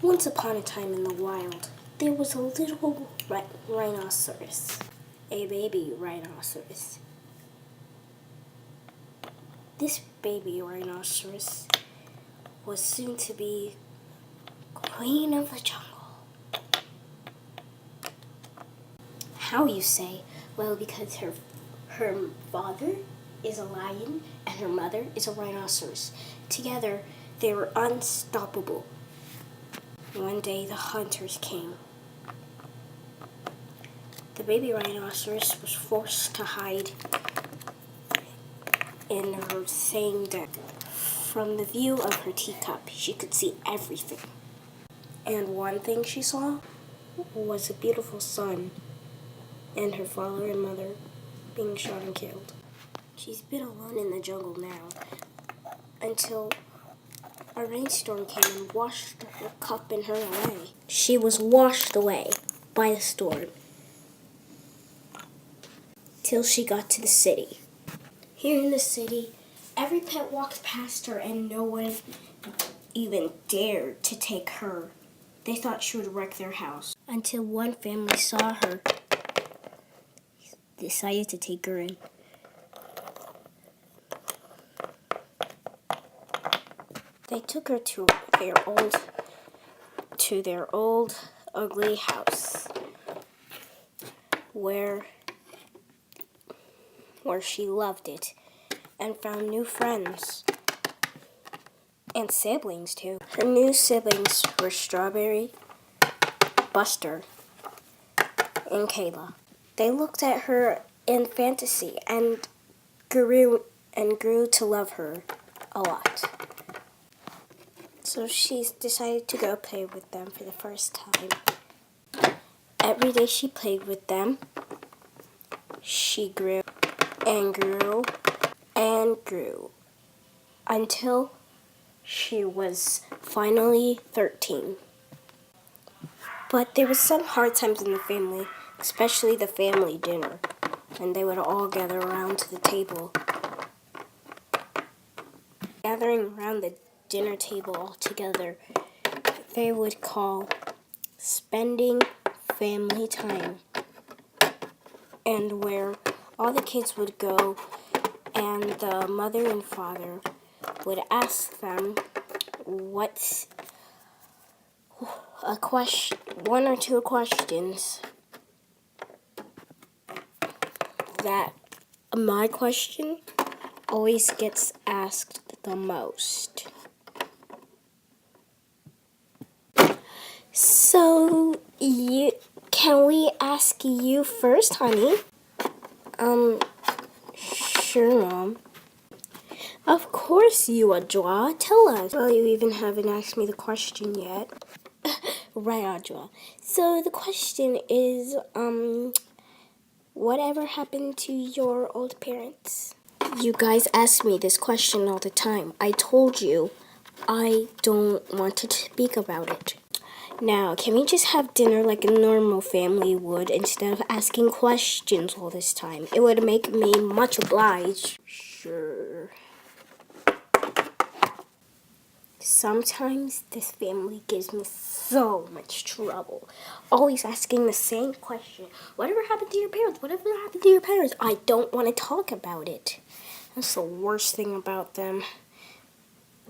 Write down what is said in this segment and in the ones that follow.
Once upon a time in the wild, there was a little rhinoceros, a baby rhinoceros. This baby rhinoceros was soon to be queen of the jungle. How, you say? Well, because her father is a lion and her mother is a rhinoceros. Together, they were unstoppable. One day, the hunters came. The baby rhinoceros was forced to hide in her same den. From the view of her teacup, she could see everything. And one thing she saw was a beautiful sun and her father and mother being shot and killed. She's been alone in the jungle now until a rainstorm came and washed her cup and her away. She was washed away by the storm till she got to the city. Here in the city, every pet walked past her and no one even dared to take her. They thought she would wreck their house. Until one family saw her, decided to take her in. They took her to their old ugly house, where she loved it and found new friends and siblings too. Her new siblings were Strawberry, Buster, and Kayla. They looked at her in fantasy and grew to love her a lot. So she decided to go play with them for the first time. Every day she played with them, she grew and grew and grew until she was finally 13. But there was some hard times in the family, especially the family dinner, and they would all gather around to the table. Gathering around the dinner table all together, they would call spending family time, and where all the kids would go and the mother and father would ask them one or two questions that my question always gets asked the most. So, can we ask you first, honey? Sure, Mom. Of course, you Audra. Tell us. Well, you even haven't asked me the question yet. Right, Audra. So the question is, whatever happened to your old parents? You guys ask me this question all the time. I told you I don't want to speak about it. Now, can we just have dinner like a normal family would instead of asking questions all this time? It would make me much obliged. Sure. Sometimes this family gives me so much trouble. Always asking the same question. Whatever happened to your parents? Whatever happened to your parents? I don't want to talk about it. That's the worst thing about them.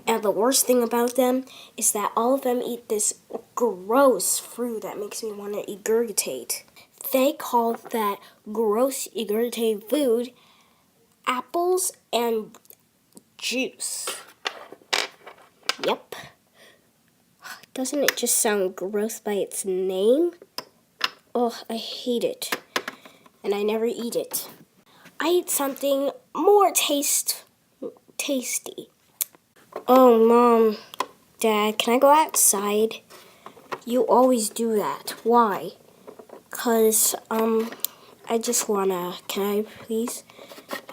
And the worst thing about them is that all of them eat this gross fruit that makes me want to regurgitate. They call that gross regurgitated food apples and juice. Yep. Doesn't it just sound gross by its name? Oh, I hate it. And I never eat it. I eat something more tasty. Oh, Mom, Dad, can I go outside? You always do that. Why? 'Cause, I just wanna, can I please?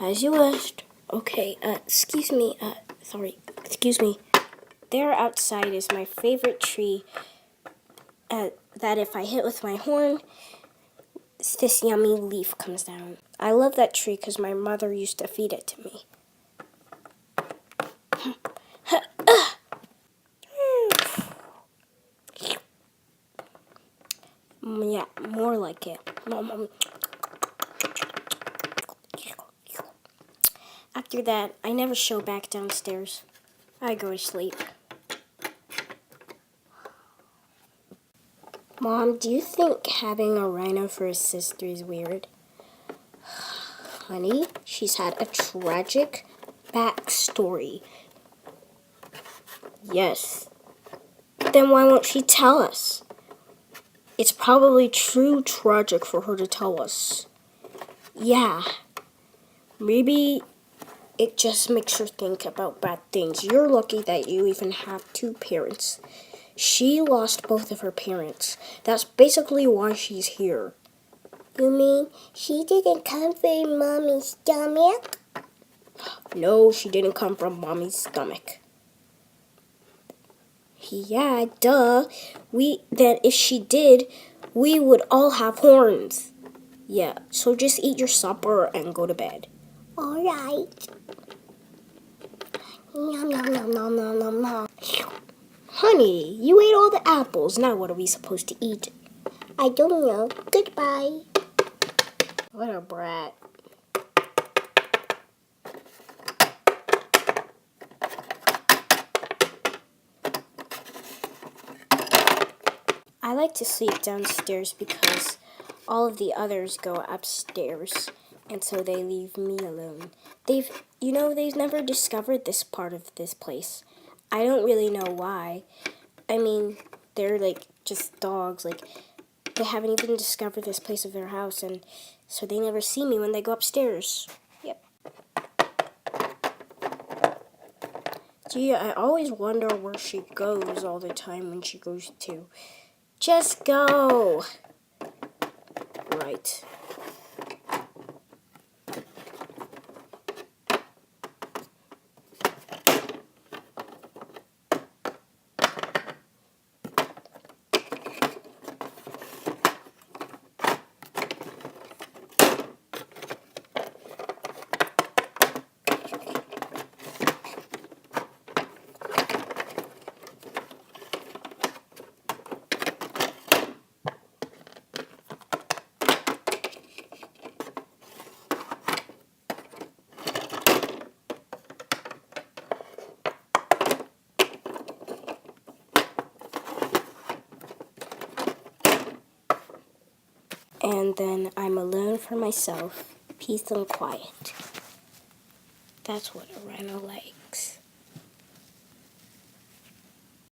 As you wished. Okay, excuse me, excuse me. There outside is my favorite tree that if I hit with my horn, this yummy leaf comes down. I love that tree because my mother used to feed it to me. Yeah, more like it. After that, I never show back downstairs. I go to sleep. Mom, do you think having a rhino for a sister is weird? Honey, she's had a tragic backstory. Yes. Then why won't she tell us? It's probably too tragic for her to tell us. Yeah. Maybe it just makes her think about bad things. You're lucky that you even have two parents. She lost both of her parents. That's basically why she's here. You mean she didn't come from Mommy's stomach? No, she didn't come from Mommy's stomach. Yeah, duh. Then if she did, we would all have horns. Yeah, so just eat your supper and go to bed. All right. Nom nom nom nom nom nom nom. Honey, you ate all the apples. Now what are we supposed to eat? I don't know. Goodbye. What a brat. I like to sleep downstairs because all of the others go upstairs, and so they leave me alone. They've never discovered this part of this place. I don't really know why. I mean, they're like just dogs, like they haven't even discovered this place of their house, and so they never see me when they go upstairs. Yep. Gee, I always wonder where she goes all the time when she goes to. Just go. Right. And then I'm alone for myself, peace and quiet. That's what a rhino likes.